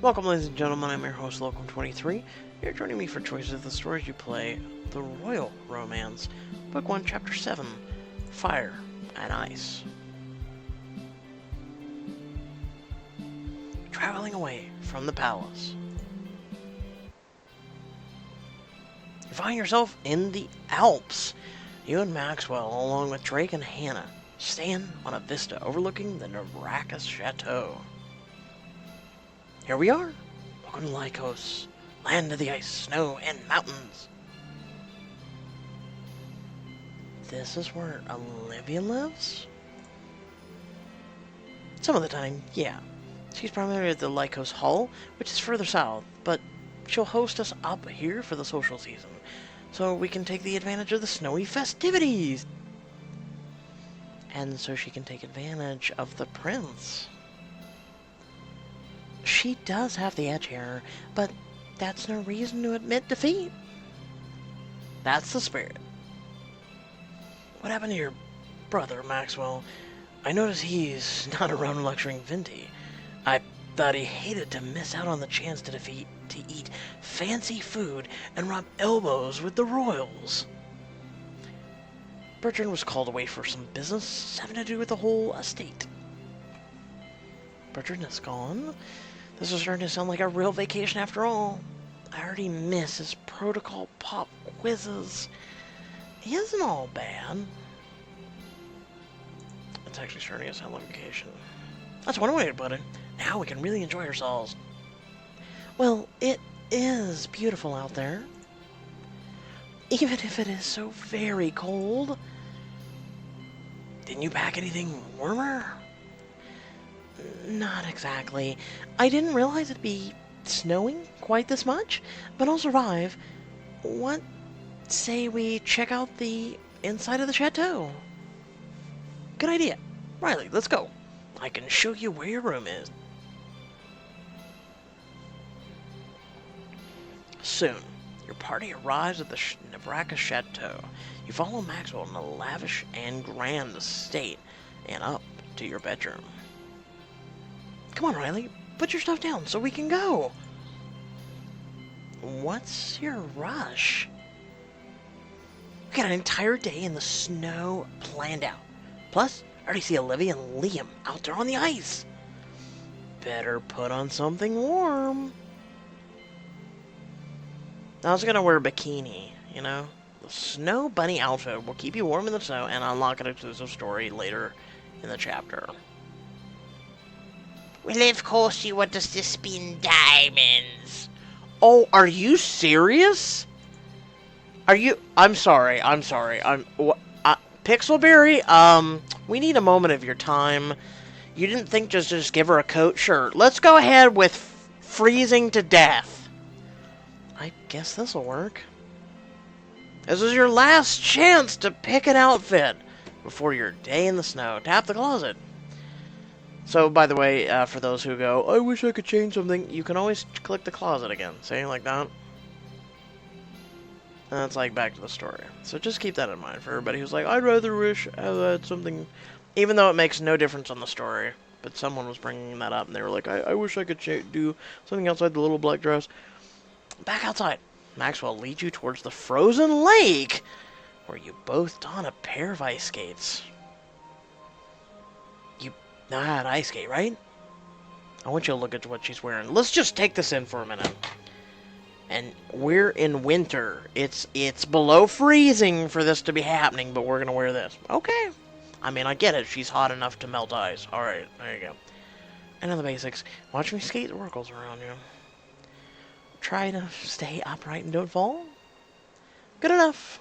Welcome, ladies and gentlemen. I'm your host, Locum23. You're joining me for choices of the stories you play, The Royal Romance, Book 1, Chapter 7, Fire and Ice. Traveling away from the palace. You find yourself in the Alps. You and Maxwell, along with Drake and Hannah, stand on a vista overlooking the Nevracus Chateau. Here we are. Welcome to Lycos, land of the ice, snow, and mountains. This is where Olivia lives? Some of the time, yeah. She's primarily at the Lycos Hall, which is further south, but she'll host us up here for the social season, so we can take the advantage of the snowy festivities. And so she can take advantage of the prince. She does have the edge here, but that's no reason to admit defeat. That's the spirit. What happened to your brother, Maxwell? I notice he's not around lecturing Vinti. I thought he hated to miss out on the chance to eat fancy food and rub elbows with the royals. Bertrand was called away for some business having to do with the whole estate. Bertrand is gone? This is starting to sound like a real vacation after all. I already miss his protocol pop quizzes. He isn't all bad. It's actually starting to sound like vacation. That's one way to put it. Now we can really enjoy ourselves. Well, it is beautiful out there. Even if it is so very cold. Didn't you pack anything warmer? Not exactly. I didn't realize it'd be snowing quite this much, but I'll survive. What say we check out the inside of the chateau? Good idea. Riley, let's go. I can show you where your room is. Soon, your party arrives at the Nevracus Chateau. You follow Maxwell in a lavish and grand estate and up to your bedroom. Come on, Riley, put your stuff down so we can go. What's your rush? We got an entire day in the snow planned out. Plus, I already see Olivia and Liam out there on the ice. Better put on something warm. I was gonna wear a bikini, you know? The snow bunny outfit will keep you warm in the snow and unlock an exclusive story later in the chapter. Well, of course you want us to spin diamonds. Oh, are you serious? I'm sorry. Pixelberry, we need a moment of your time. You didn't think just give her a coat? Sure, let's go ahead with freezing to death. I guess this'll work. This is your last chance to pick an outfit before your day in the snow. Tap the closet. So, by the way, for those who go, I wish I could change something, you can always click the closet again. Say like that. And it's like back to the story. So just keep that in mind for everybody who's like, I'd rather wish I had something, even though it makes no difference on the story. But someone was bringing that up, and they were like, I wish I could do something outside the little black dress. Back outside. Maxwell leads you towards the frozen lake, where you both don a pair of ice skates. You know how to ice skate, right? I want you to look at what she's wearing. Let's just take this in for a minute. And we're in winter. It's below freezing for this to be happening, but we're going to wear this. Okay. I mean, I get it. She's hot enough to melt ice. Alright, there you go. I know the basics. Watch me skate the oracles around you. Try to stay upright and don't fall. Good enough.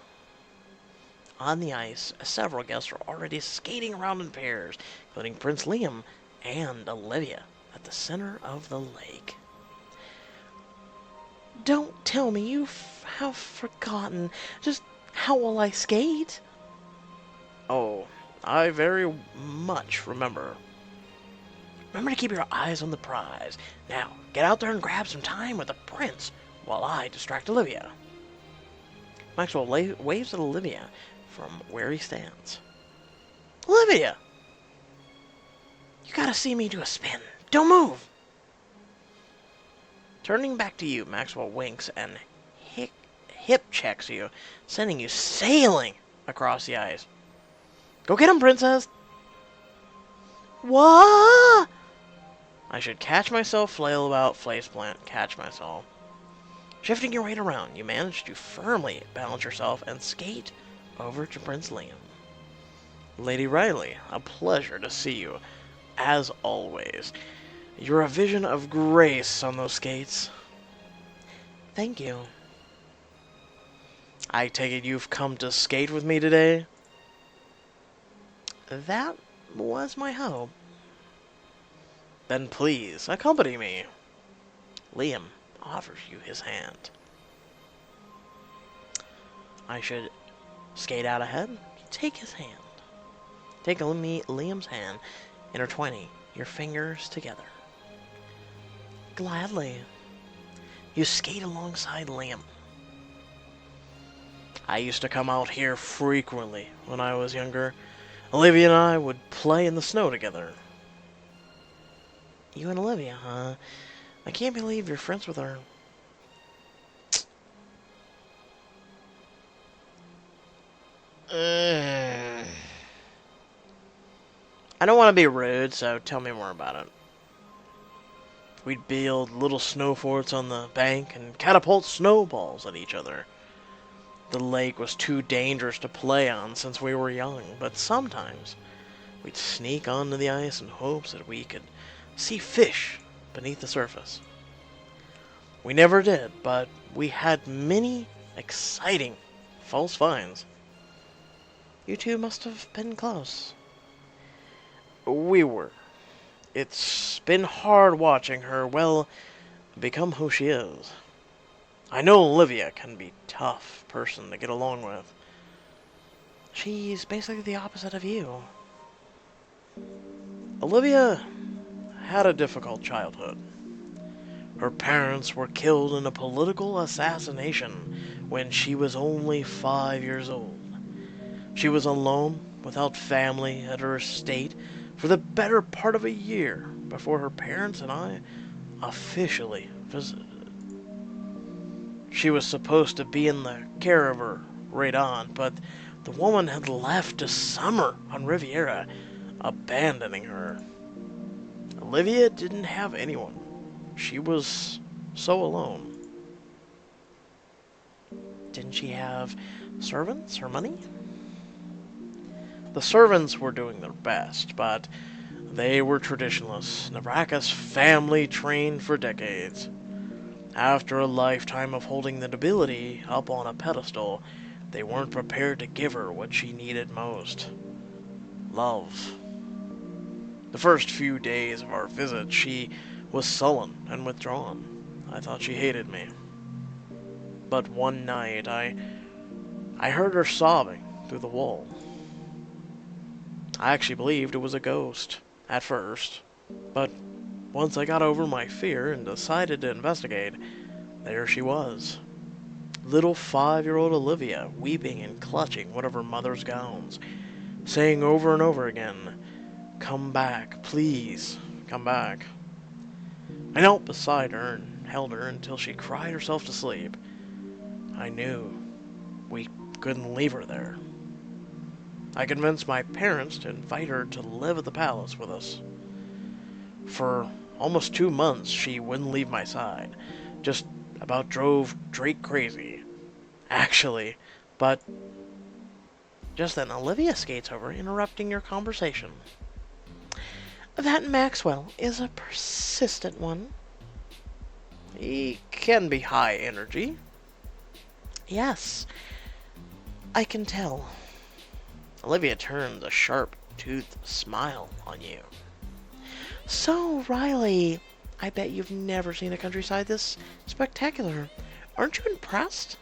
On the ice, several guests are already skating around in pairs, including Prince Liam and Olivia at the center of the lake. Don't tell me you have forgotten just how well I skate. Oh, I very much remember. Remember to keep your eyes on the prize. Now, get out there and grab some time with the prince while I distract Olivia. Maxwell waves at Olivia from where he stands. Olivia! You gotta see me do a spin. Don't move! Turning back to you, Maxwell winks and hip checks you, sending you sailing across the ice. Go get him, princess! What? I should catch myself, flail about, faceplant, catch myself. Shifting your weight around, you manage to firmly balance yourself and skate over to Prince Liam. Lady Riley, a pleasure to see you, as always. You're a vision of grace on those skates. Thank you. I take it you've come to skate with me today? That was my hope. Then please, accompany me. Liam offers you his hand. I should skate out ahead. Take his hand. Take Liam's hand, intertwining your fingers together. Gladly. You skate alongside Liam. I used to come out here frequently when I was younger. Olivia and I would play in the snow together. You and Olivia, huh? I can't believe you're friends with her. I don't want to be rude, so tell me more about it. We'd build little snow forts on the bank and catapult snowballs at each other. The lake was too dangerous to play on since we were young, but sometimes we'd sneak onto the ice in hopes that we could see fish beneath the surface. We never did, but we had many exciting false finds. You two must have been close. We were. It's been hard watching her, well, become who she is. I know Olivia can be a tough person to get along with. She's basically the opposite of you. Olivia had a difficult childhood. Her parents were killed in a political assassination when she was only 5 years old. She was alone, without family at her estate, for the better part of a year before her parents and I officially visited. She was supposed to be in the care of her right on, but the woman had left to summer on Riviera, abandoning her. Olivia didn't have anyone. She was so alone. Didn't she have servants or money? The servants were doing their best, but they were traditionalists. Navraka's family trained for decades. After a lifetime of holding the nobility up on a pedestal, they weren't prepared to give her what she needed most. Love. The first few days of our visit, she was sullen and withdrawn. I thought she hated me. But one night, I heard her sobbing through the wall. I actually believed it was a ghost, at first, but once I got over my fear and decided to investigate, there she was. Little 5-year-old Olivia, weeping and clutching one of her mother's gowns, saying over and over again, "Come back, please, come back." I knelt beside her and held her until she cried herself to sleep. I knew we couldn't leave her there. I convinced my parents to invite her to live at the palace with us. For almost 2 months, she wouldn't leave my side. Just about drove Drake crazy. Actually, but just then Olivia skates over, interrupting your conversation. That Maxwell is a persistent one. He can be high energy. Yes, I can tell. Olivia turns a sharp-toothed smile on you. So, Riley, I bet you've never seen a countryside this spectacular. Aren't you impressed?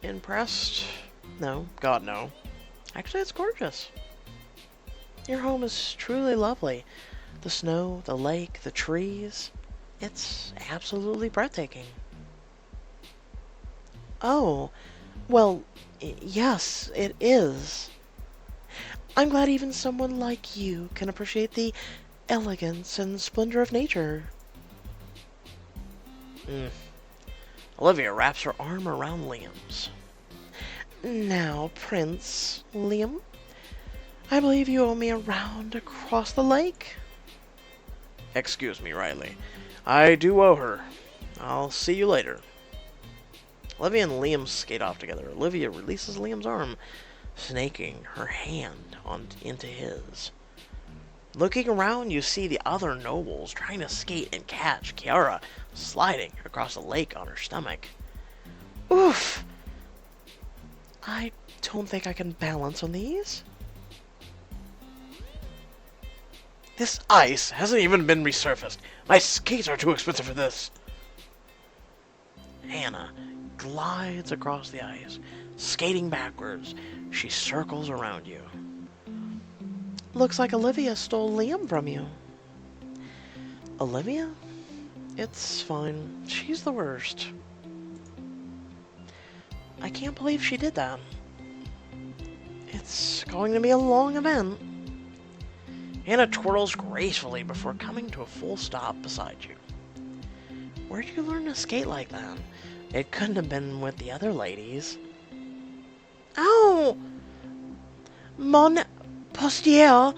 Impressed? No, God, no. Actually, it's gorgeous. Your home is truly lovely. The snow, the lake, the trees. It's absolutely breathtaking. Oh, well, yes, it is. I'm glad even someone like you can appreciate the elegance and splendor of nature. Olivia wraps her arm around Liam's. Now, Prince Liam, I believe you owe me a round across the lake. Excuse me, Riley. I do owe her. I'll see you later. Olivia and Liam skate off together. Olivia releases Liam's arm, snaking her hand into his. Looking around, you see the other nobles trying to skate and catch Kiara sliding across the lake on her stomach. Oof! I don't think I can balance on these. This ice hasn't even been resurfaced. My skates are too expensive for this. Hannah glides across the ice, skating backwards. She circles around you. Looks like Olivia stole Liam from you. Olivia? It's fine. She's the worst. I can't believe she did that. It's going to be a long event. Hannah twirls gracefully before coming to a full stop beside you. Where'd you learn to skate like that? It couldn't have been with the other ladies. Ow! Mon postier.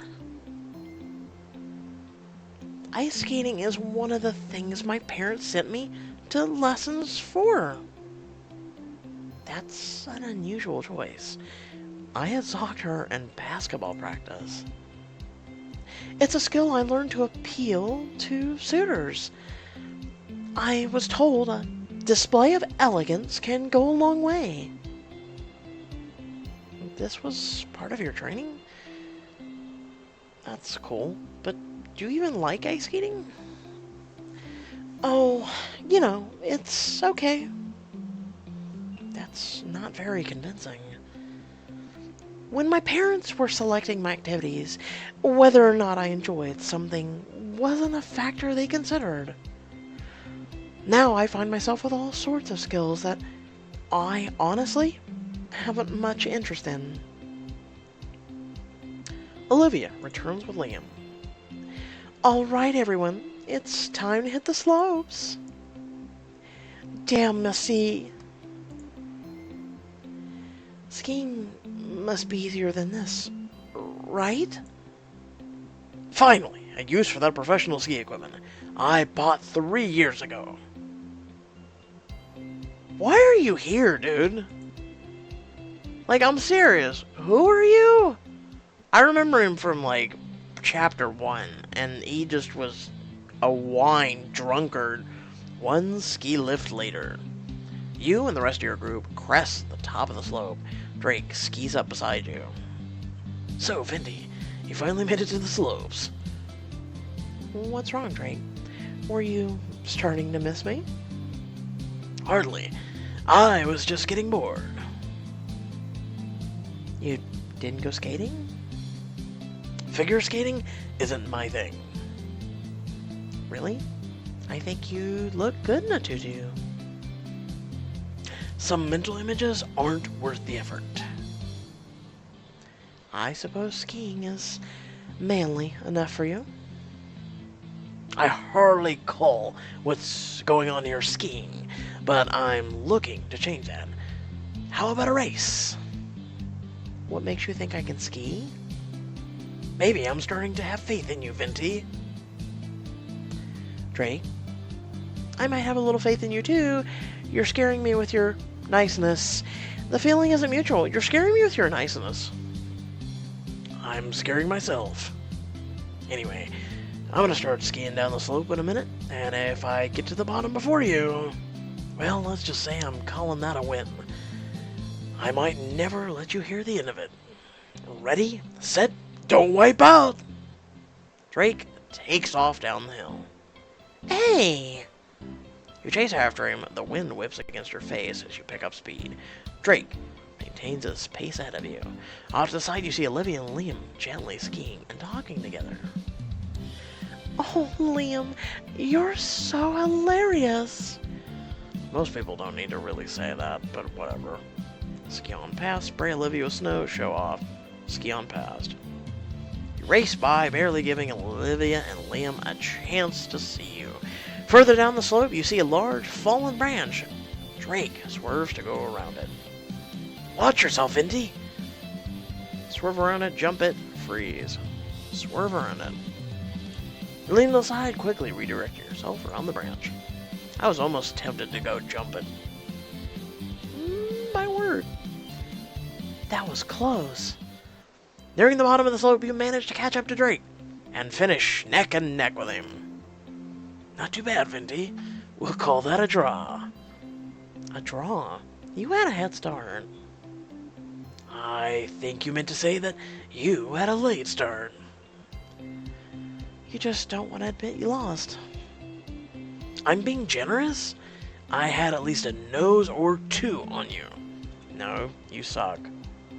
Ice skating is one of the things my parents sent me to lessons for. That's an unusual choice. I had soccer and basketball practice. It's a skill I learned to appeal to suitors. I was told a display of elegance can go a long way. This was part of your training? That's cool, but do you even like ice skating? Oh, you know, it's okay. That's not very convincing. When my parents were selecting my activities, whether or not I enjoyed something wasn't a factor they considered. Now I find myself with all sorts of skills that I honestly haven't much interest in. Olivia returns with Liam. All right, everyone, it's time to hit the slopes. Damn, merci. Skiing must be easier than this, right? Finally, a use for that professional ski equipment I bought 3 years ago. Why are you here, dude? Like, I'm serious. Who are you? I remember him from, like, chapter 1, and he just was a wine drunkard 1 ski lift later. You and the rest of your group crest the top of the slope. Drake skis up beside you. So, Vindy, you finally made it to the slopes. What's wrong, Drake? Were you starting to miss me? Hardly. I was just getting bored. You didn't go skating? Figure skating isn't my thing. Really? I think you look good in a tutu. Some mental images aren't worth the effort. I suppose skiing is manly enough for you. I hardly call what's going on here skiing, but I'm looking to change that. How about a race? What makes you think I can ski? Maybe I'm starting to have faith in you, Venti. Drake, I might have a little faith in you too. You're scaring me with your niceness. The feeling isn't mutual. You're scaring me with your niceness. I'm scaring myself. Anyway, I'm gonna start skiing down the slope in a minute, and if I get to the bottom before you, well, let's just say I'm calling that a win. I might never let you hear the end of it. Ready, set, don't wipe out! Drake takes off down the hill. Hey! You chase after him, the wind whips against your face as you pick up speed. Drake maintains his pace ahead of you. Off to the side, you see Olivia and Liam gently skiing and talking together. Oh, Liam, you're so hilarious. Most people don't need to really say that, but whatever. Ski on past, spray Olivia with snow, show off. Ski on past. race by, barely giving Olivia and Liam a chance to see you. Further down the slope, you see a large fallen branch. Drake swerves to go around it. Watch yourself, Indy! Swerve around it, jump it, freeze. Swerve around it. Lean to the side, quickly redirect yourself around the branch. I was almost tempted to go jump it. My word. That was close. Nearing the bottom of the slope, you managed to catch up to Drake and finish neck and neck with him. Not too bad, Vinty. We'll call that a draw. A draw? You had a head start. I think you meant to say that you had a late start. You just don't want to admit you lost. I'm being generous? I had at least a nose or two on you. No, you suck.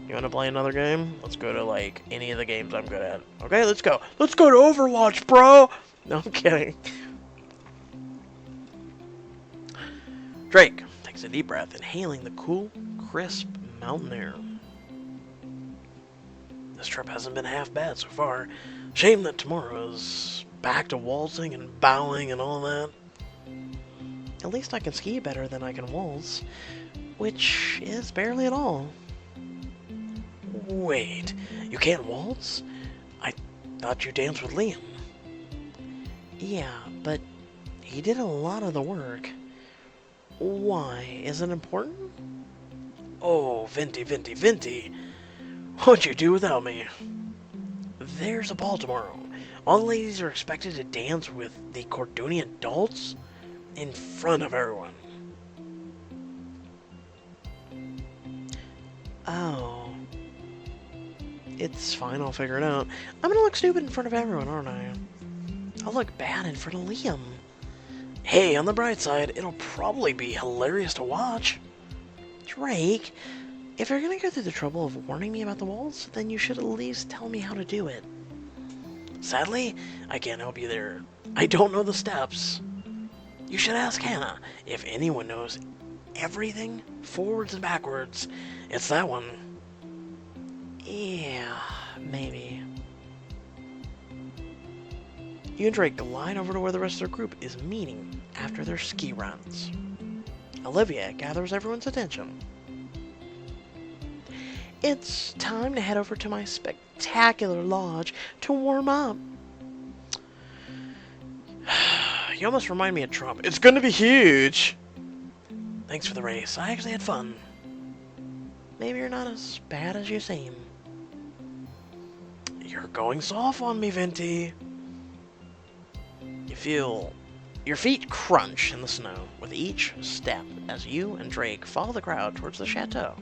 You want to play another game? Let's go to, like, any of the games I'm good at. Okay, let's go. Let's go to Overwatch, bro! No, I'm kidding. Drake takes a deep breath, inhaling the cool, crisp mountain air. This trip hasn't been half bad so far. Shame that tomorrow is back to waltzing and bowing and all that. At least I can ski better than I can waltz, which is barely at all. Wait, you can't waltz? I thought you danced with Liam. Yeah, but he did a lot of the work. Why? Is it important? Oh, Vinty. What'd you do without me? There's a ball tomorrow. All the ladies are expected to dance with the Cordonia adults in front of everyone. Oh. It's fine, I'll figure it out. I'm gonna look stupid in front of everyone, aren't I? I'll look bad in front of Liam. Hey, on the bright side, it'll probably be hilarious to watch. Drake, if you're gonna go through the trouble of warning me about the waltz, then you should at least tell me how to do it. Sadly, I can't help you there. I don't know the steps. You should ask Hannah. If anyone knows everything, forwards and backwards, it's that one. Yeah, maybe. You and Drake glide over to where the rest of their group is meeting after their ski runs. Olivia gathers everyone's attention. It's time to head over to my spectacular lodge to warm up. You almost remind me of Trump. It's gonna be huge! Thanks for the race. I actually had fun. Maybe you're not as bad as you seem. You're going soft on me, Vinty. You feel your feet crunch in the snow with each step as you and Drake follow the crowd towards the chateau.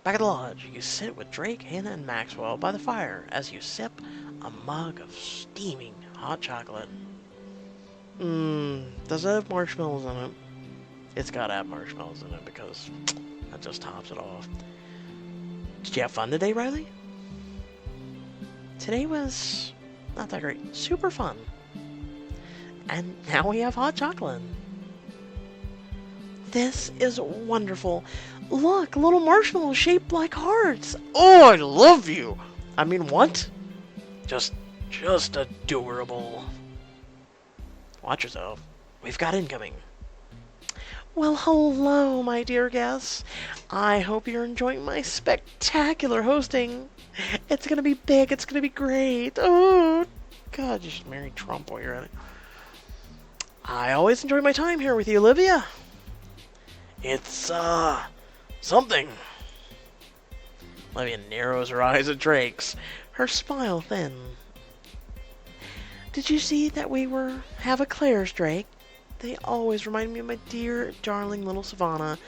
Back at the lodge, you sit with Drake, Hannah, and Maxwell by the fire as you sip a mug of steaming hot chocolate. Does it have marshmallows in it? It's gotta have marshmallows in it because that just tops it off. Did you have fun today, Riley? Today was not that great. Super fun. And now we have hot chocolate. This is wonderful. Look, little marshmallows shaped like hearts. Oh, I love you. I mean, what? Just adorable. Watch yourself. We've got incoming. Well, hello, my dear guests. I hope you're enjoying my spectacular hosting. It's gonna be big. It's gonna be great. Oh, God, you should marry Trump while you're at it. I always enjoy my time here with you, Olivia. It's, something. Olivia narrows her eyes at Drake's, her smile thin. Did you see that we have eclairs, Drake? They always remind me of my dear, darling little Savannah.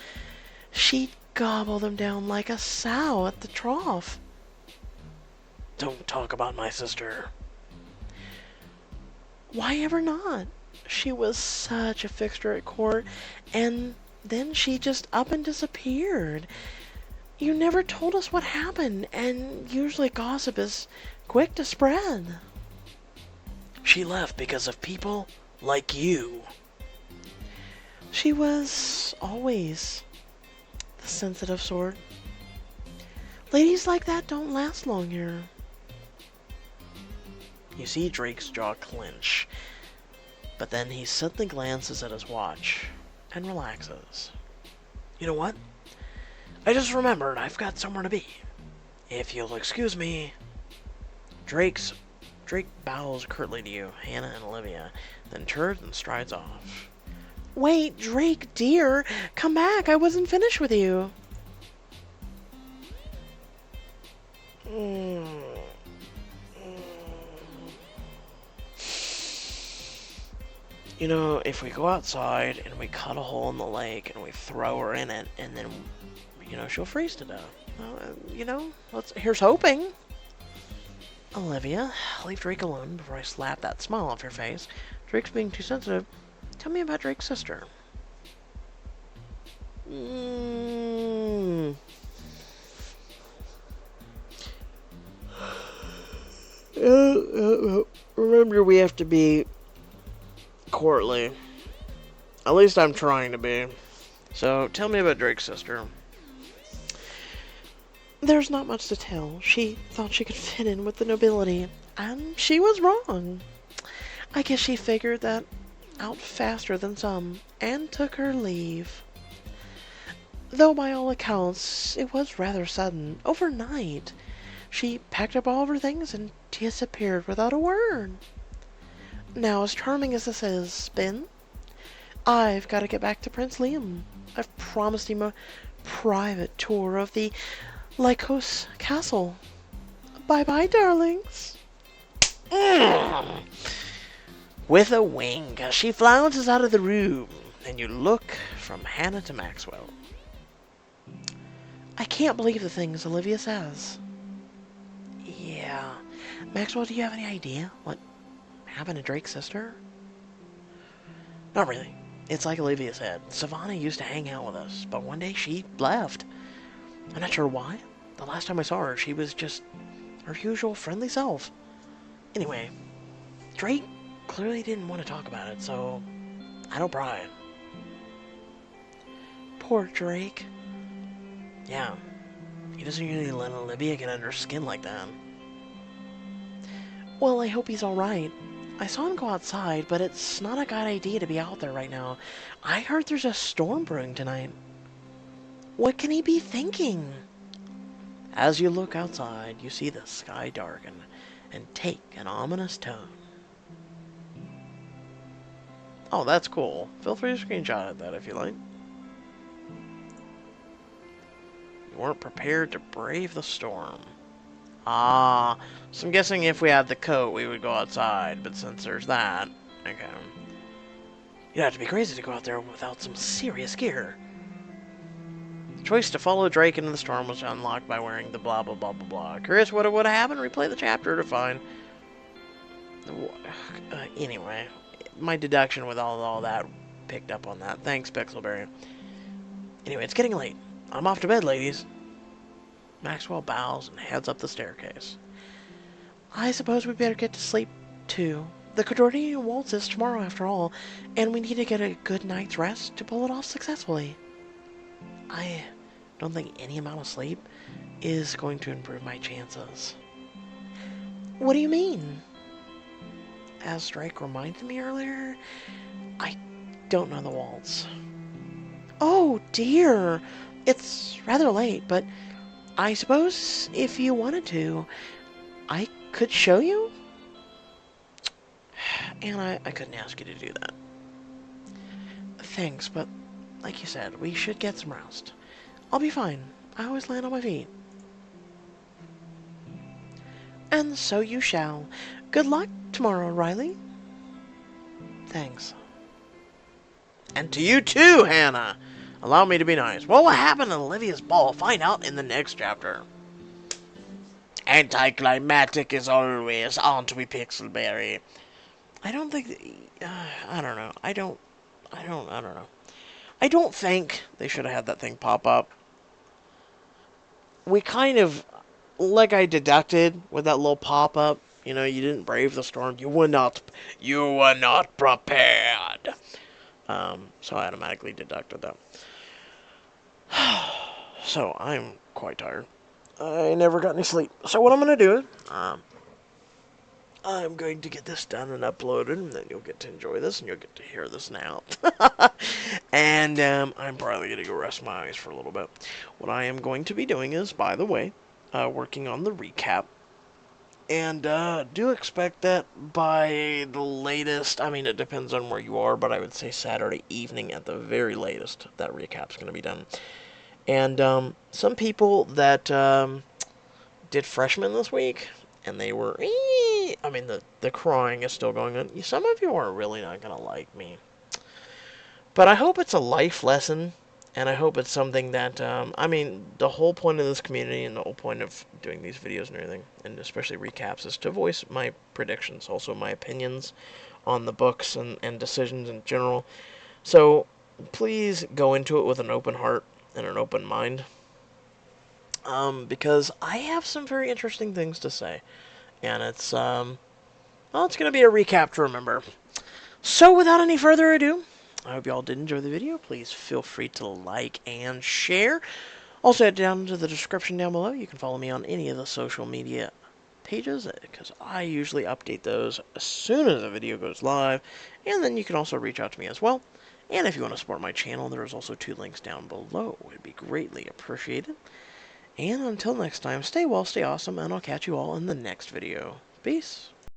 She'd gobble them down like a sow at the trough. Don't talk about my sister. Why ever not? She was such a fixture at court, and then she just up and disappeared. You never told us what happened, and usually gossip is quick to spread. She left because of people like you. She was always the sensitive sort. Ladies like that don't last long here. You see Drake's jaw clench, but then he suddenly glances at his watch and relaxes. You know what? I just remembered I've got somewhere to be. If you'll excuse me. Drake bows curtly to you, Hannah and Olivia, then turns and strides off. Wait, Drake, dear, come back. I wasn't finished with you. You know, if we go outside and we cut a hole in the lake and we throw her in it, and then, you know, she'll freeze to death. You know, here's hoping. Olivia, leave Drake alone before I slap that smile off your face. Drake's being too sensitive. Tell me about Drake's sister. Remember, we have to be courtly. At least I'm trying to be. So, tell me about Drake's sister. There's not much to tell. She thought she could fit in with the nobility, and she was wrong. I guess she figured that out faster than some, and took her leave. Though by all accounts, it was rather sudden, overnight. She packed up all of her things and disappeared without a word. Now, as charming as this has been, I've got to get back to Prince Liam. I've promised him a private tour of the Lycos Castle. Bye-bye, darlings. With a wink, she flounces out of the room, and you look from Hannah to Maxwell. I can't believe the things Olivia says. Yeah. Maxwell, do you have any idea what happened to Drake's sister? Not really. It's like Olivia said. Savannah used to hang out with us, but one day she left. I'm not sure why. The last time I saw her, she was just her usual friendly self. Anyway, Drake clearly didn't want to talk about it, so I don't pry. Poor Drake. Yeah, he doesn't usually let Olivia get under his skin like that. Well, I hope he's alright. I saw him go outside, but it's not a good idea to be out there right now. I heard there's a storm brewing tonight. What can he be thinking? As you look outside, you see the sky darken and take an ominous tone. Oh, that's cool. Feel free to screenshot at that if you like. You weren't prepared to brave the storm. Ah, so I'm guessing if we had the coat, we would go outside, but since there's that, okay. You'd have to be crazy to go out there without some serious gear. The choice to follow Drake into the storm was unlocked by wearing the blah blah blah blah blah. Curious what would have happened? Replay the chapter to find. Anyway, my deduction with all that picked up on that. Thanks, Pixelberry. Anyway, it's getting late. I'm off to bed, ladies. Maxwell bows and heads up the staircase. I suppose we better get to sleep, too. The Cordonia waltz is tomorrow, after all, and we need to get a good night's rest to pull it off successfully. I don't think any amount of sleep is going to improve my chances. What do you mean? As Drake reminded me earlier, I don't know the waltz. Oh, dear. It's rather late, but I suppose if you wanted to, I could show you? And I couldn't ask you to do that. Thanks, but like you said, we should get some rest. I'll be fine. I always land on my feet. And so you shall. Good luck tomorrow, Riley. Thanks. And to you too, Hannah. Allow me to be nice. What will happen to Olivia's ball? Find out in the next chapter. Anticlimactic as always, aren't we, Pixelberry? I don't think... I don't know. I don't know. I don't think they should have had that thing pop up. We kind of... Like I deducted with that little pop-up. You know, you didn't brave the storm. You were not prepared. So I automatically deducted that. So, I'm quite tired. I never got any sleep. So what I'm going to do is, I'm going to get this done and uploaded, and then you'll get to enjoy this, and you'll get to hear this now. And I'm probably going to go rest my eyes for a little bit. What I am going to be doing is, by the way, working on the recap. And do expect that by the latest, I mean, it depends on where you are, but I would say Saturday evening at the very latest, that recap's going to be done. And some people that did freshman this week, and they were, I mean, the crying is still going on. Some of you are really not going to like me. But I hope it's a life lesson, and I hope it's something that, I mean, the whole point of this community and the whole point of doing these videos and everything, and especially recaps, is to voice my predictions, also my opinions on the books and decisions in general. So please go into it with an open heart and an open mind. Because I have some very interesting things to say. And it's, well, it's going to be a recap to remember. So without any further ado, I hope you all did enjoy the video. Please feel free to like and share. Also, head down to the description down below. You can follow me on any of the social media pages, because I usually update those as soon as a video goes live. And then you can also reach out to me as well. And if you want to support my channel, there's also 2 links down below. It would be greatly appreciated. And until next time, stay well, stay awesome, and I'll catch you all in the next video. Peace.